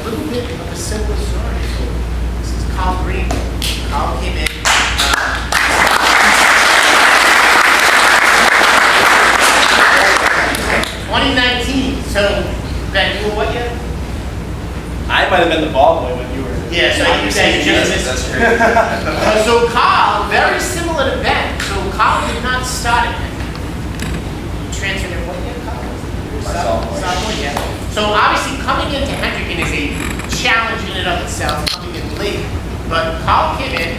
little bit of a simple story. So this is Carl Greene. Carl came in. 2019. So Ben, you were what year? I might have been the ball boy when you were. Yeah, so you guys just missed. That's crazy. So Carl, very similar to Ben. So Carl did not start at Ben. He transferred in what year, Carl? Sophomore, yeah. So obviously coming into Hendricken is a challenge in and of itself, coming in late. But Carl came in,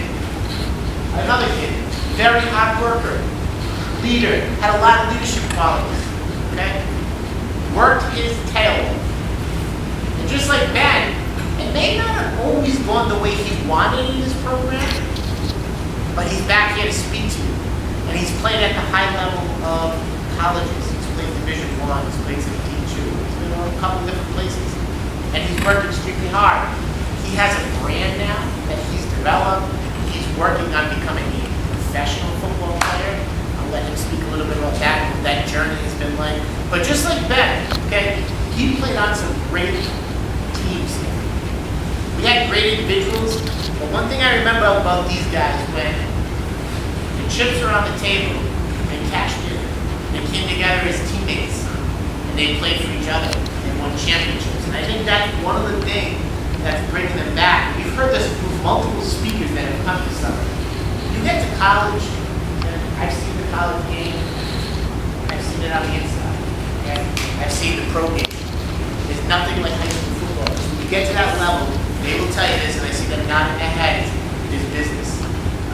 another kid, very hard worker, leader, had a lot of leadership qualities. Okay? Worked his tail off. And just like Ben, it may not have always gone the way he wanted in this program, but he's back here to speak to you. And he's played at the high level of colleges. He's played Division I, he's played some D2, he's been on a couple different places. And he's worked extremely hard. He has a brand now that he's developed. He's working on becoming a professional football player. I'll let him speak a little bit about that, what that journey has been like. But just like Ben, okay, he played on some great teams here. We had great individuals, but one thing I remember about these guys, when the chips were on the table, they cashed in, they came together as teammates, and they played for each other, and won championships. And I think that's one of the things that's bringing them back. We've heard this from multiple speakers that have come to summer. You get to college, and I've seen the college game, I've seen it on the inside, okay? I've seen the pro game. There's nothing like high school football. So when you get to that level, they will tell you this, and I see them nodding their heads, is business.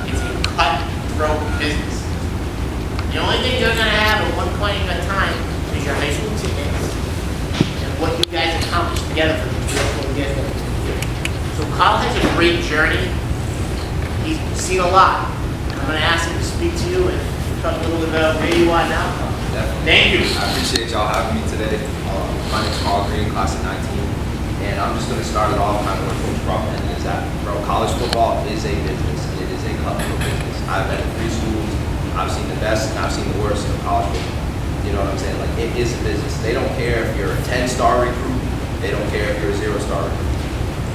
It's a cutthroat business. The only thing you're going to have at one point in time is your high school teammates and what you guys accomplished together for the 3 or 4 years. So Carl has a great journey. He's seen a lot. I'm going to ask him to speak to you and talk a little bit about where you are now, Carl. Definitely. Thank you. I appreciate y'all having me today. My name's Carl Greene, class of 19. And I'm just going to start it off kind of where Coach Brock ended is that, bro, college football is a business. It is a cutthroat business. I've been in 3 schools. I've seen the best and I've seen the worst of college football. You know what I'm saying? Like, it is a business. They don't care if you're a 10-star recruit. They don't care if you're a 0-star recruit.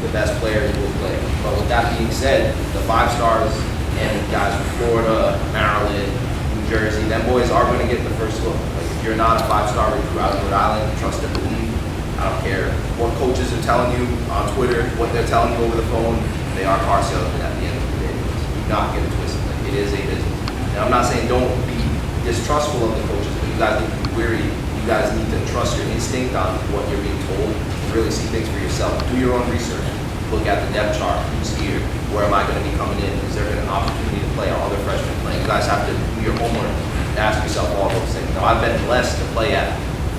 The best players will play. But with that being said, the 5 stars and the guys from Florida, Maryland, New Jersey, them boys are going to get the first look. Like, if you're not a 5-star recruit out of Rhode Island, trust and believe. I don't care what coaches are telling you on Twitter, what they're telling you over the phone. They are car salesmen at the end of the day. Do not get it twisted. Like, it is a business. And I'm not saying don't be distrustful of the coaches, but you guys need to be wary. You guys need to trust your instinct on what you're being told and really see things for yourself. Do your own research. Look at the depth chart. Who's here? Where am I going to be coming in? Is there an opportunity to play? Are other freshmen playing? You guys have to do your homework and ask yourself all those things. Now, I've been blessed to play at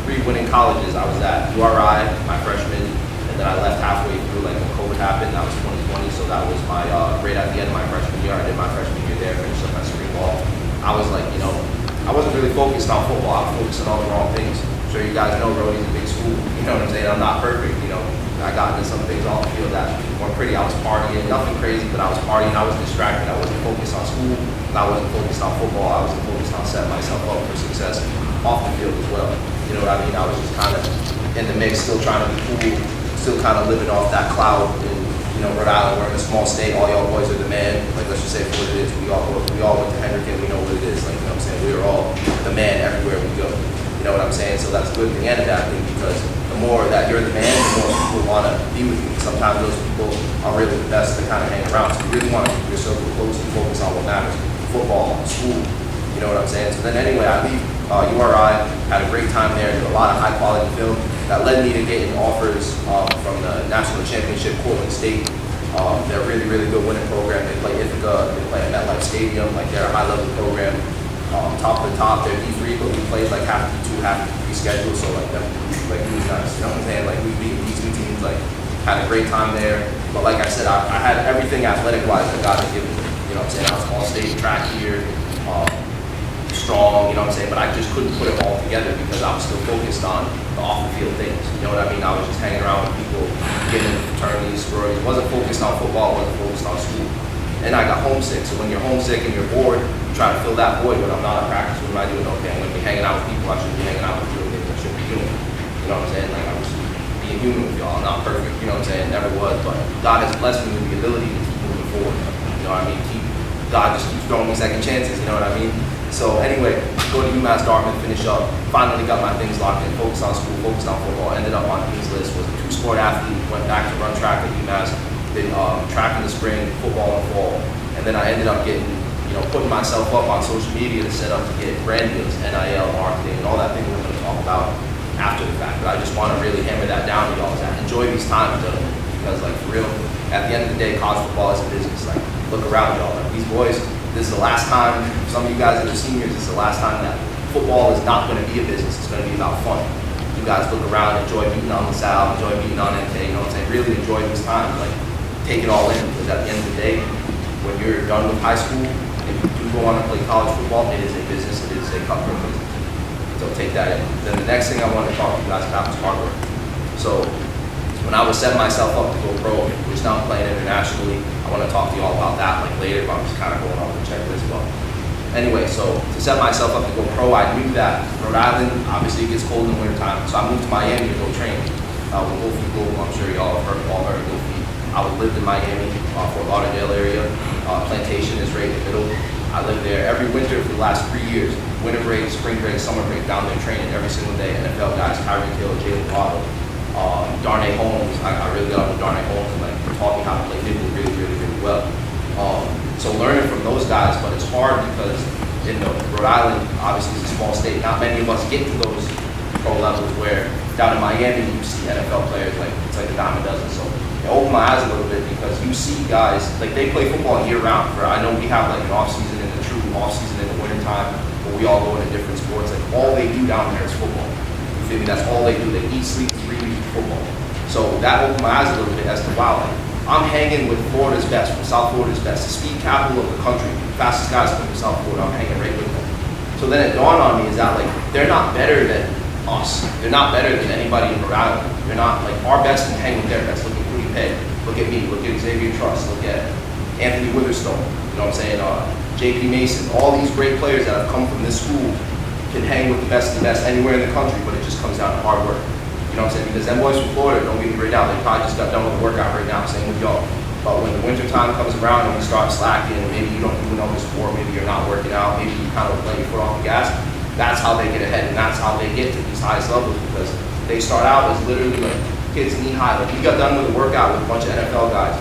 3 winning colleges. I was at URI, my freshman, and then I left halfway through, like when COVID happened. That was 2020, so that was my right at the end of my freshman year. I did my freshman year there, finished up my spring ball. I was like, you know, I wasn't really focused on football. I was focused on all the wrong things. I'm sure you guys know Rhodey's a big school. You know what I'm saying? I'm not perfect. You know, I got into some things off the field that weren't pretty. I was partying, nothing crazy, but I was partying. I was distracted. I wasn't focused on school. I wasn't focused on football. I wasn't focused on setting myself up for success off the field as well. You know what I mean? I was just kind of in the mix, still trying to be cool, still kind of living off that cloud. And, you know, Rhode Island, we're in a small state. All y'all boys are the man. Like, let's just say for what it is. We all went to Hendricken. We know what it is. Like, you know what I'm saying? We are all the man everywhere we go. You know what I'm saying? So that's a good thing and a bad thing, because the more that you're the man, the more people want to be with you. Sometimes those people are really the best to kind of hang around. So you really want to keep your circle close and focus on what matters. Football, school. You know what I'm saying? So then anyway, I leave URI, had a great time there, did a lot of high quality film that led me to getting offers from the National Championship, Portland State. They're a really, really good winning program. They play Ithaca, they play at MetLife Stadium, like they're a high level program. Top of the top, they're D3, but we played like half D2, half D3 schedule, so like that, like it was nice. You know what I'm saying? Like we beat these 2 teams, like had a great time there. But like I said, I had everything athletic wise that God had given me. You know what I'm saying? I was all state track here. Strong, you know what I'm saying, but I just couldn't put it all together because I was still focused on the off-the-field things. You know what I mean? I was just hanging around with people, getting into fraternities, sororities. Wasn't focused on football, wasn't focused on school. And I got homesick. So when you're homesick and you're bored, you try to fill that void. When I'm not at practice, what am I doing? Okay, I'm going to be hanging out with people I shouldn't be hanging out with, doing things I shouldn't be doing. You know what I'm saying? Like, I'm just being human with y'all. I'm not perfect, you know what I'm saying? it never was, but God has blessed me with the ability to keep moving forward. You know what I mean? God just keeps throwing me second chances, you know what I mean? So anyway, go to UMass Dartmouth, finish up, finally got my things locked in, focused on school, focused on football, ended up on Dean's list, was a 2-sport athlete, went back to run track at UMass, did track in the spring, football in the fall, and then I ended up getting, putting myself up on social media to set up to get brand deals, NIL, marketing, and all that thing we're going to talk about after the fact. But I just want to really hammer that down to y'all, is that enjoy these times, gentlemen, because like for real, at the end of the day, college football is a business. Like, look around y'all, like these boys, this is the last time, some of you guys that are seniors, this is the last time that football is not going to be a business, it's going to be about fun. You guys look around, enjoy beating on LaSalle, enjoy beating on NK, you know what I'm saying? Really enjoy these times, like take it all in, because at the end of the day, when you're done with high school, if you do go on to play college football, it is a business, it is a cutthroat business. So take that in. Then the next thing I want to talk to you guys about is hard work. So when I was setting myself up to go pro, which now I'm playing internationally, I want to talk to you all about that like later, but I'm just kind of going off the checklist. But anyway, so to set myself up to go pro, I knew that Rhode Island, obviously it gets cold in the wintertime, so I moved to Miami to go train with Wolfie Global. I'm sure y'all have heard of Wolfie. I lived in Miami, Fort Lauderdale area. Plantation is right in the middle. I lived there every winter for the last 3 years. Winter break, spring break, summer break, down there training every single day. NFL guys, Kyrie Kill, Jalen Waddle, Darnay Holmes. I really got up with Darnay Holmes and like taught me how to play nickel really well. So learning from those guys, but it's hard because in Rhode Island, obviously it's a small state. Not many of us get to those pro levels where down in Miami you see NFL players like it's like a dime a dozen. So it opened my eyes a little bit because you see guys like they play football year round. I know we have like an off season and a true off season in the winter time, but we all go into different sports. Like all they do down there is football. You feel me? That's all they do. They eat, sleep, breathe football. So that opened my eyes a little bit as to wow, like I'm hanging with Florida's best, from South Florida's best, the speed capital of the country, the fastest guys come from South Florida. I'm hanging right with them. So then it dawned on me is that like they're not better than us. They're not better than anybody in Rhode Island. They're not like our best can hang with their best. Look at Rudy Pay. Look at me. Look at Xavier Truss. Look at Anthony Witherstone. You know what I'm saying? JP Mason. All these great players that have come from this school can hang with the best of the best anywhere in the country, but it just comes down to hard work. You know what I'm saying? Because them boys from Florida, don't get me right now, they probably just got done with the workout right now, same with y'all. But when the winter time comes around and we start slacking, and maybe you don't do another sport, maybe you're not working out, maybe you kind of let your foot off the gas, that's how they get ahead, and that's how they get to these highest levels, because they start out as literally like kids knee high. Like we got done with a workout with a bunch of NFL guys.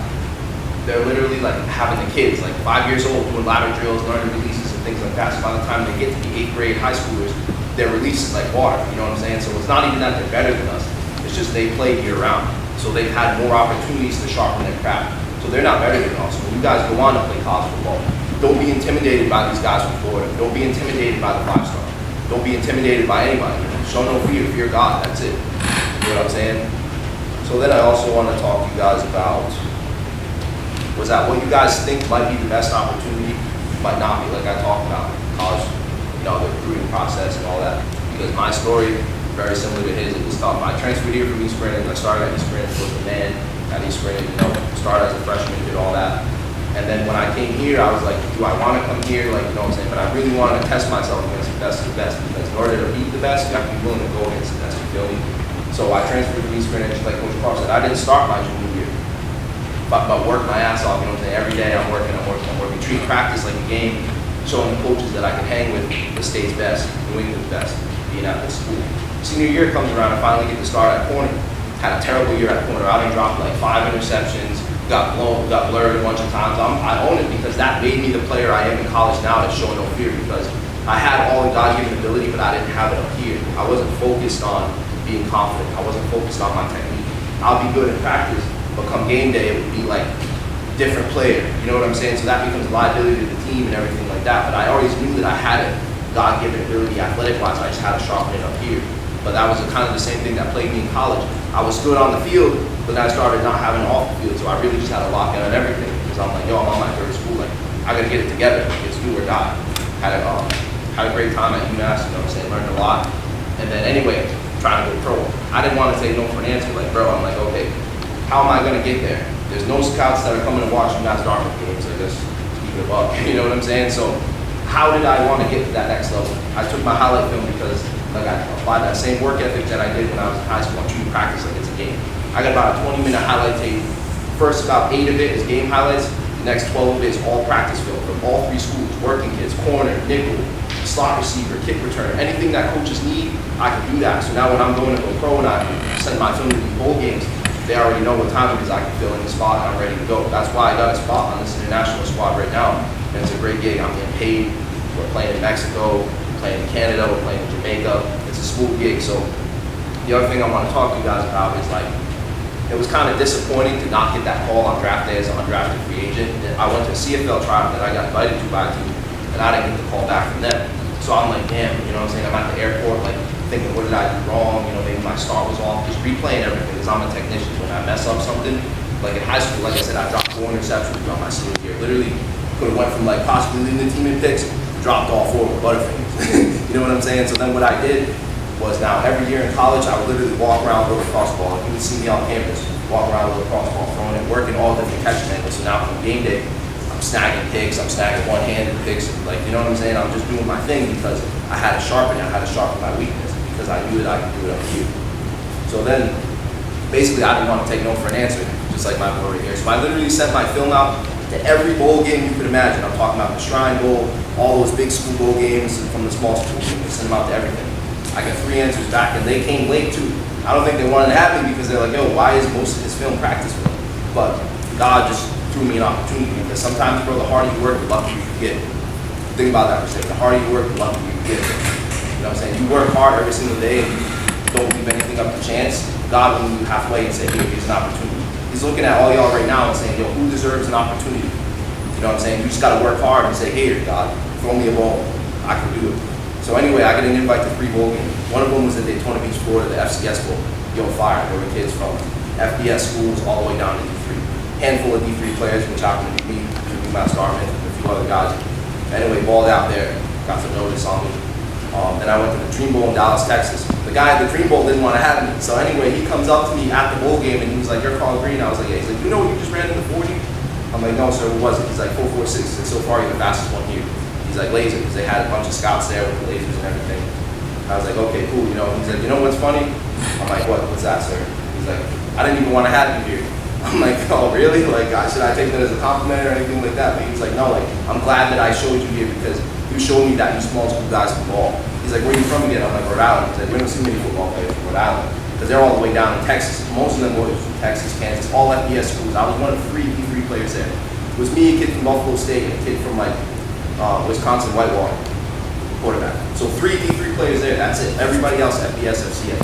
They're literally like having the kids, like 5 years old, doing ladder drills, learning releases and things like that. So by the time they get to the 8th grade high schoolers, their release is like water, you know what I'm saying? So it's not even that they're better than us, it's just they play year round. So they've had more opportunities to sharpen their craft. So they're not better than us. When you guys go on to play college football, don't be intimidated by these guys from Florida. Don't be intimidated by the 5-star. Don't be intimidated by anybody. Show no fear, fear God, that's it. You know what I'm saying? So then I also want to talk to you guys about, was that what you guys think might be the best opportunity, might not be, like I talked about, college, the recruiting process and all that. Because my story, very similar to his, it was tough. I transferred here from East Greenwich. I started at East Greenwich, was the man at East Greenwich, started as a freshman, did all that. And then when I came here, I was like, do I want to come here? Like, you know what I'm saying? But I really wanted to test myself against the best of the best, because in order to beat the best, you have to be willing to go against the best, you feel me? So I transferred to East Greenwich, like Coach Carr said. I didn't start my junior year, but work my ass off, you know what I'm saying? Every day I'm working. Treat practice like a game, showing the coaches that I can hang with the state's best, New England's best, being at this school. Senior year comes around, I finally get to start at corner. Had a terrible year at corner. I done dropped like 5 interceptions, got blurred a bunch of times. I own it because that made me the player I am in college now, that's showing no fear, because I had all the God-given ability, but I didn't have it up here. I wasn't focused on being confident. I wasn't focused on my technique. I'll be good in practice, but come game day, it would be like different player. You know what I'm saying? So that becomes a liability to the team and everything like that. But I always knew that I had a God-given ability athletic-wise. I just had to sharpen it up here. But that was kind of the same thing that plagued me in college. I was good on the field, but then I started not having it off the field. So I really just had to lock in on everything, because I'm like, yo, I'm on my third school. Like, I got to get it together. It's do or die. Had a great time at UMass, you know what I'm saying? Learned a lot. And then anyway, trying to go pro. I didn't want to say no for an answer. Like, bro, I'm like, okay, how am I going to get there? There's no scouts that are coming to watch UMass Dartmouth games. Like, let's keep it up. You know what I'm saying? So how did I want to get to that next level? I took my highlight film because like I applied that same work ethic that I did when I was in high school. I treated practice like it's a game. I I got about a 20-minute highlight tape. First about 8 of it is game highlights. The next 12 of it is all practice film from all 3 schools, working kids, corner, nickel, slot receiver, kick returner, anything that coaches need, I can do that. So now when I'm going to go pro and I send my film to these bowl games, they already know what time it is. I can fill in the spot and I'm ready to go. That's why I got a spot on this international squad right now. And it's a great gig. I'm getting paid. We're playing in Mexico, we're playing in Canada, we're playing in Jamaica. It's a smooth gig. So the other thing I want to talk to you guys about is like, it was kind of disappointing to not get that call on draft day as an undrafted free agent. I went to a CFL trial that I got invited to by a team, and I didn't get the call back from them. So I'm like, damn, you know what I'm saying? I'm at the airport, like, thinking, what did I do wrong? You know, maybe my start was off. Just replaying everything, because I'm a technician. When I mess up something, like in high school, like I said, I dropped 4 interceptions throughout my senior year. Literally, could have went from like possibly leading the team in picks, dropped all 4 with Butterfingers. You know what I'm saying? So then what I did was now every year in college, I would literally walk around with a crossball. You would see me on campus, walk around with a crossball, throwing it, working all different catching angles. So now from game day, I'm snagging picks, I'm snagging one-handed picks, like, you know what I'm saying? I'm just doing my thing because I had to sharpen it, I had to sharpen my weakness because I knew that I could do it on you. So then, basically, I didn't want to take no for an answer, just like my boy right here. So I literally sent my film out to every bowl game you could imagine. I'm talking about the Shrine Bowl, all those big school bowl games from the small school games. I sent them out to everything. I got 3 answers back, and they came late too. I don't think they wanted to have me because they're like, yo, why is most of this film practice film? But God just threw me an opportunity because sometimes, bro, the harder you work, the luckier you get. Think about that for a second. The harder you work, the luckier you get. You know what I'm saying? You work hard every single day and you don't leave anything up to chance. God will meet you halfway and say, here, here's an opportunity. He's looking at all y'all right now and saying, yo, who deserves an opportunity? You know what I'm saying? You just got to work hard and say, here, God, throw me a ball. I can do it. So anyway, I got an invite to 3 bowl games. One of them was in Daytona Beach, Florida, the FCS Bowl. Yo, fire. There were kids from FBS schools all the way down to D3. Handful of D3 players, which happened to be me, Matt Starman, and a few other guys. Anyway, balled out there, got some notice on me. Then I went to the Dream Bowl in Dallas, Texas. The guy at the Dream Bowl didn't want to have me. So anyway, he comes up to me at the bowl game and he was like, you're Carl Greene. I was like, yeah. He's like, you know you just ran in the 40? I'm like, no, sir, what was it? He's like, 4.46. He's like, so far you're the fastest one here. He's like, laser, because they had a bunch of scouts there with the lasers and everything. I was like, okay, cool, you know. He's like, you know what's funny? I'm like, what's that, sir? He's like, I didn't even want to have you here. I'm like, oh, really? Like, should I take that as a compliment or anything like that? But he was like, no, like, I'm glad that I showed you here because you showed me that you small school guys can ball. He's like, where are you from again? I'm like, Rhode Island. He's like, we don't see many football players from Rhode Island because they're all the way down in Texas. Most of them were from Texas, Kansas, all FBS schools. I was one of 3 D3 players there. It was me, a kid from Buffalo State, and a kid from, like, Wisconsin Whitewater, quarterback. So 3 D3 players there, that's it. Everybody else, FBS, FCA.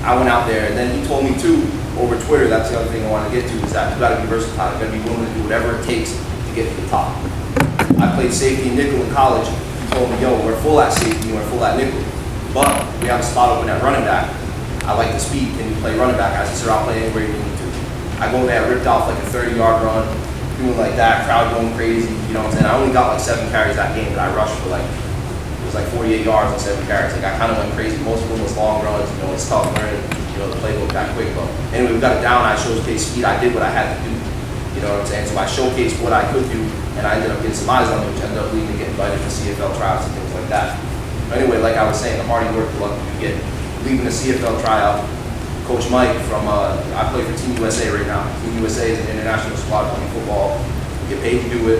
I went out there, and then he told me too, over Twitter, that's the other thing I want to get to, is that you got to be versatile. You got to be willing to do whatever it takes to get to the top. I played safety and nickel in college. He told me, yo, we're full at safety, we're full at nickel. But we have a spot open at running back. I like the speed. Can you play running back? I said, sir, I'll play anywhere you need to. I go there, ripped off like a 30-yard run, doing like that, crowd going crazy, you know what I'm saying? I only got like 7 carries that game, but I rushed for like, it was like 48 yards and 7 carries. Like I kind of went crazy. Most of them was long runs, you know, it's tough learning, you know, the playbook that quick. But anyway, we got it down, I showcased speed, I did what I had to do, you know what I'm saying? So I showcased what I could do, and I ended up getting some eyes on me, which ended up leading to get invited to CFL trials and things like that. But anyway, like I was saying, the harder you work, the luckier you get. Leaving the CFL tryout, Coach Mike from, I play for Team USA right now. Team USA is an international squad playing football. We get paid to do it.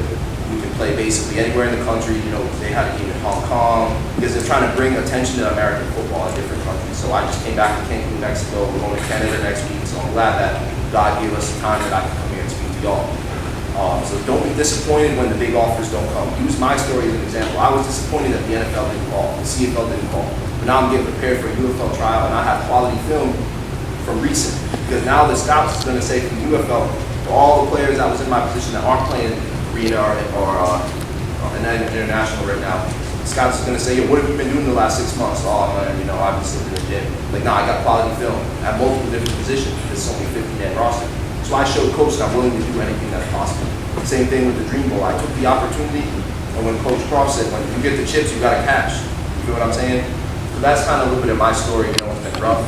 We can play basically anywhere in the country. You know, they had a game in Hong Kong because they're trying to bring attention to American football in different countries. So I just came back to Cancun, Mexico. We're going to Canada next week. So I'm glad that God gave us the time that I can come here and speak to y'all. So don't be disappointed when the big offers don't come. Use my story as an example. I was disappointed that the NFL didn't call, the CFL didn't call. But now I'm getting prepared for a UFL trial, and I have quality film from recent. Because now the scouts is going to say from UFL, for all the players that was in my position that aren't playing Greene or international right now, the scouts is going to say, yo, what have you been doing the last 6 months? Oh, man, you know, I've been sitting in the gym. Like, nah, I got quality film at multiple different positions. It's only a 50-man roster. So I showed Coach that I'm willing to do anything that's possible. Same thing with the Dream Bowl. I took the opportunity, and when Coach Croft said, when you get the chips, you got to cash. You feel what I'm saying? So that's kind of a little bit of my story. You know, it's been rough.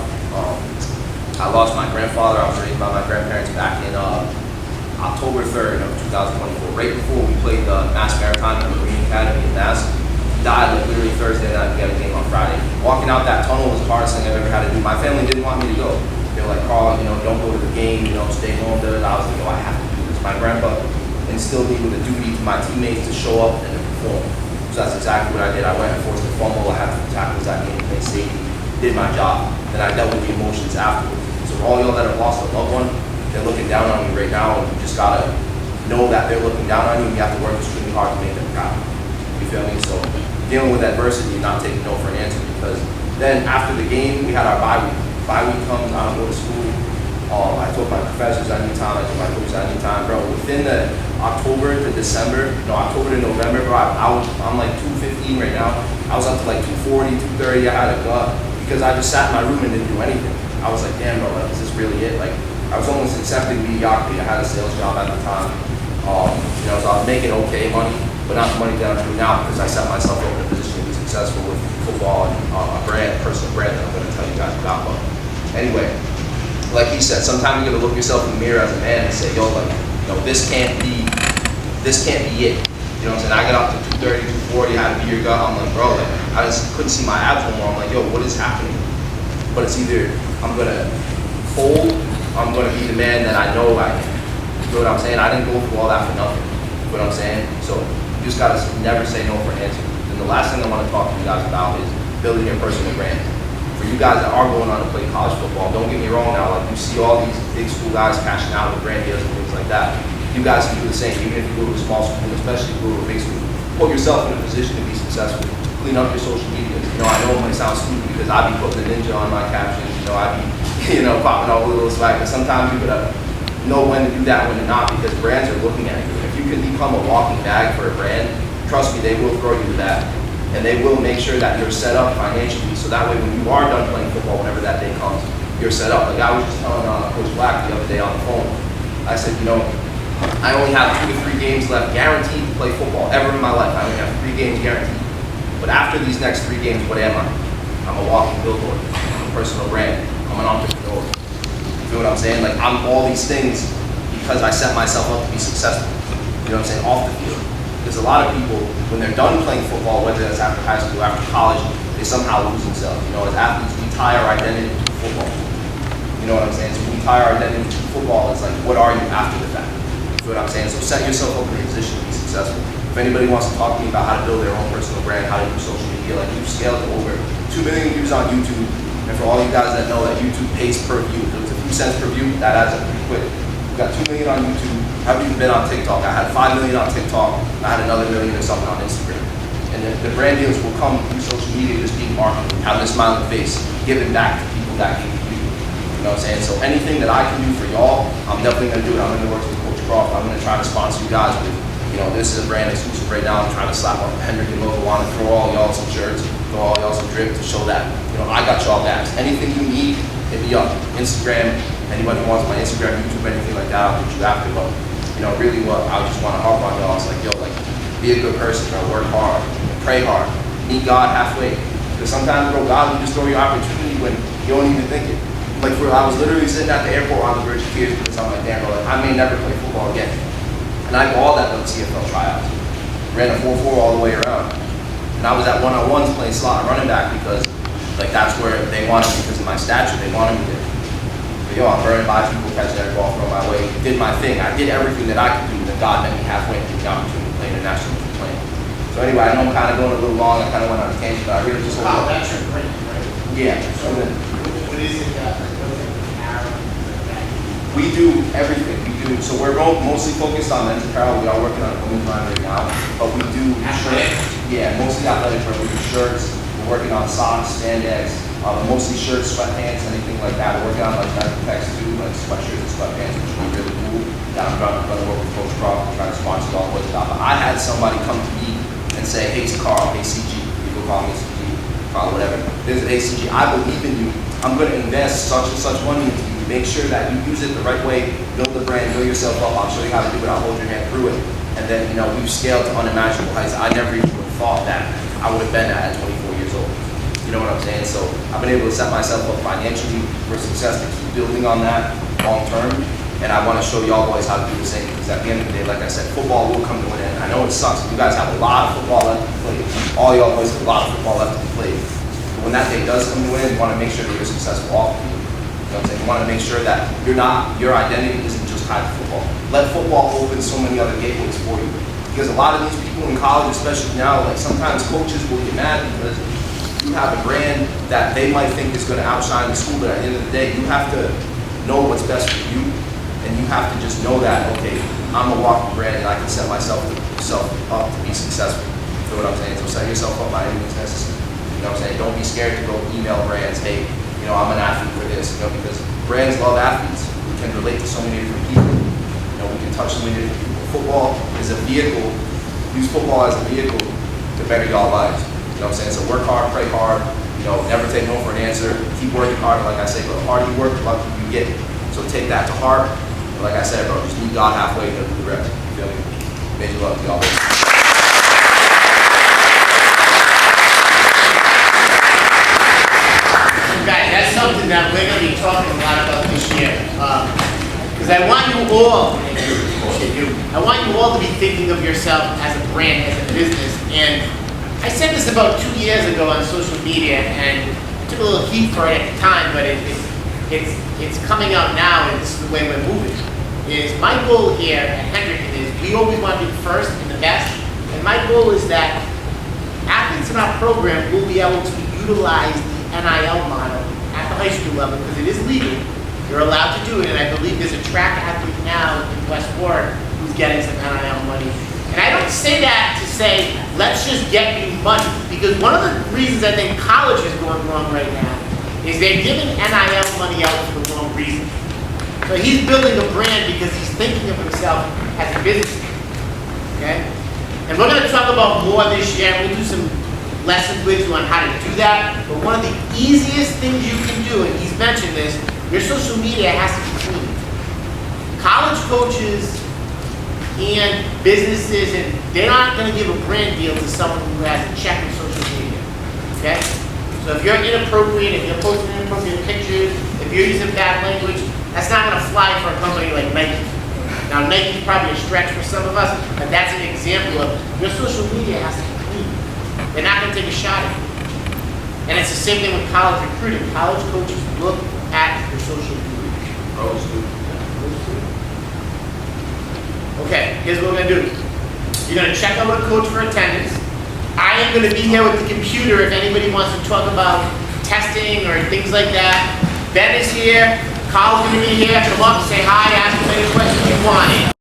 I lost my grandfather. I was raised by my grandparents back in October 3rd of 2024, right before we played the Mass Maritime in the Marine Academy in Mass. He died like literally Thursday night. We got a game on Friday. Walking out that tunnel was the hardest thing I've ever had to do. My family didn't want me to go. They were like, Carl, don't go to the game, stay home, I was like, I have to do this. My grandpa instilled me with a duty to my teammates to show up and to perform. So that's exactly what I did. I went and forced a fumble, I had 2 tackles that game, played safety, did my job. Then I dealt with the emotions afterwards. So for all y'all that have lost a loved one, they're looking down on you right now, and you just gotta know that they're looking down on you, and you have to work extremely hard to make them proud. You feel me? So dealing with adversity and not taking no for an answer, because then after the game, we had our bye week. Bye week comes, I don't go to school. I told my professors I need time, I told my coaches I need time, bro. Within the October to December, October to November, bro, I'm like 215 right now. I was up to like 240, 230, I had a gut, because I just sat in my room and didn't do anything. I was like, damn, bro, like, is this really it? Like, I was almost accepting mediocrity. I had a sales job at the time. So I was making okay money, but not the money that I'm doing now, because I set myself up in a position to be successful with football and a personal brand that I'm going to tell you guys about. But anyway, like he said, sometimes you got to look yourself in the mirror as a man and say, yo, like, this can't be it. You know what I'm saying? I got up to 230, 240, I had a beer gut. I'm like, bro, like, I just couldn't see my abs no more. I'm like, yo, what is happening? But it's either I'm going to fold, I'm going to be the man that I know I am. You know what I'm saying? I didn't go through all that for nothing. You know what I'm saying? So you just got to never say no for an answer. And the last thing I want to talk to you guys about is building your personal brand. For you guys that are going on to play college football, don't get me wrong now, like you see all these big school guys cashing out with brand deals and things like that. You guys can do the same, even if you go to a small school, especially if you go to a big school. Put yourself in a position to be successful. Clean up your social media. I know it might sound stupid because I be putting a ninja on my captions, I be, popping all the little swag, but sometimes you gotta know when to do that, when to not, because brands are looking at you. If you can become a walking bag for a brand, trust me, they will throw you to that. And they will make sure that you're set up financially, so that way when you are done playing football, whenever that day comes, you're set up. Like I was just telling Coach Black the other day on the phone, I said, I only have 2 to 3 games left guaranteed to play football ever in my life. I only have 3 games guaranteed. But after these next 3 games, what am I? I'm a walking billboard. I'm a personal brand. I'm an entrepreneur. You feel what I'm saying? Like I'm all these things because I set myself up to be successful. You know what I'm saying? Off the field. Because a lot of people, when they're done playing football, whether that's after high school, after college, they somehow lose themselves. As athletes, we tie our identity to football. You know what I'm saying? So we tie our identity to football. It's like, what are you after the fact? You know what I'm saying? So set yourself up in a position to be successful. If anybody wants to talk to me about how to build their own personal brand, how to do social media, like we've scaled to over 2 million views on YouTube. And for all you guys that know that YouTube pays per view, if it's a few cents per view, that adds up pretty quick. We've got 2 million on YouTube. Haven't even been on TikTok. I had 5 million on TikTok. I had another million or something on Instagram. And the brand deals will come through social media, just being marketed, having a smiling face, giving back to people that gave you. You know what I'm saying? So anything that I can do for y'all, I'm definitely going to do it. I'm going to work with Coach Croft. I'm going to try to sponsor you guys with, this is a brand exclusive right now. I'm trying to slap a Hendricken logo on it, throw all y'all some shirts, throw all y'all some drip to show that, I got y'all backs. Anything you need, hit me up. Instagram, anybody wants my Instagram, YouTube, anything like that, I'll put you after. But really what I just want to harp on y'all is like, be a good person, bro. Work hard, pray hard, meet God halfway. Because sometimes, bro, God will just throw you opportunity when you don't even think it. Like, I was literally sitting at the airport on the bridge of tears because I'm like, damn, bro, I may never play football again. And I balled at the CFL tryouts. Ran a 4.4 all the way around. And I was at one-on-ones playing slot running back because, that's where they wanted me because of my stature. They wanted me there. I'm burning by people catching every ball thrown my way. Did my thing. I did everything that I could do. Then God met me halfway and gave me the opportunity to play international playing. So anyway, I know I'm kind of going a little long. I kind of went on a tangent, but I really just hope that's your brand, right? Yeah. So what is it that we do everything. So we're mostly focused on men's apparel. We are working on a women's line right now, but we do shirts. Yeah, mostly athletic wear. We do shirts. We're working on socks, spandex. Mostly shirts, sweatpants, anything like that. We're working on Nike packs too, like sweatshirts and sweatpants, which would be really cool. That I'm going to work with Coach Croft and try to sponsor all boys about. But I had somebody come to me and say, hey, Carl, hey, CG, people call me CG, Carl, whatever. There's an ACG, I believe in you. I'm going to invest such and such money into you. Make sure that you use it the right way, build the brand, build yourself up. I'll show you how to do it. I'll hold your hand through it. And then, we've scaled to unimaginable heights. I never even would have thought that I would have been at 24 years old. You know what I'm saying? So I've been able to set myself up financially for success to keep building on that long term. And I want to show y'all boys how to do the same because at the end of the day, like I said, football will come to an end. I know it sucks. You guys have a lot of football left to play. All y'all boys have a lot of football left to play. But when that day does come to an end, you want to make sure that you're successful off the field. You know what I'm saying? You want to make sure that your identity isn't just tied to football. Let football open so many other gateways for you. Because a lot of these people in college, especially now, like sometimes coaches will get mad because you have a brand that they might think is going to outshine the school, but at the end of the day, you have to know what's best for you, and you have to just know that, okay, I'm a walking brand and I can set myself up to be successful. You feel what I'm saying? So set yourself up by any means necessary. You know what I'm saying? Don't be scared to go email brands, hey, you know, I'm an athlete for this, you know, because brands love athletes. We can relate to so many different people. You know, we can touch so many different people. Football is a vehicle. Use football as a vehicle to better y'all lives. You know what I'm saying? So work hard, pray hard. You know, never take no for an answer. Keep working hard. Like I say, bro, the harder you work, the luckier you get. So take that to heart. But like I said, bro, just meet God halfway to the rest. You feel me? Major love to y'all. Guys, that's something that we're going to be talking a lot about this year. Because I want you all, I want you all to be thinking of yourself as a brand, as a business. And I said this about 2 years ago on social media, and I took a little heat for it at the time, but it's coming out now, and this is the way we're moving. Is my goal here at Hendricken is we always want to be the first and the best, and my goal is that athletes in our program will be able to utilize the NIL model at the high school level because it is legal. You're allowed to do it, and I believe there's a track athlete now in West Warren who's getting some NIL money. And I don't say that to say, let's just get you money, because one of the reasons I think college is going wrong right now is they're giving NIL money out for the wrong reason. So he's building a brand because he's thinking of himself as a businessman, okay? And we're gonna talk about more this year. We'll do some lessons with you on how to do that. But one of the easiest things you can do, and he's mentioned this, your social media has to be clean. College coaches and businesses, and they're not going to give a brand deal to someone who has a check in social media, okay? So if you're inappropriate, if you're posting inappropriate pictures, if you're using bad language, that's not going to fly for a company like Nike. Now Nike's probably a stretch for some of us, but that's an example of your social media has to be clean. They're not going to take a shot at you. And it's the same thing with college recruiting. College coaches look at your social media. Pros do. Okay, here's what we're gonna do. You're gonna check out with a coach for attendance. I am gonna be here with the computer if anybody wants to talk about testing or things like that. Ben is here, Carl's gonna be here. Come up, say hi, ask him any questions you want.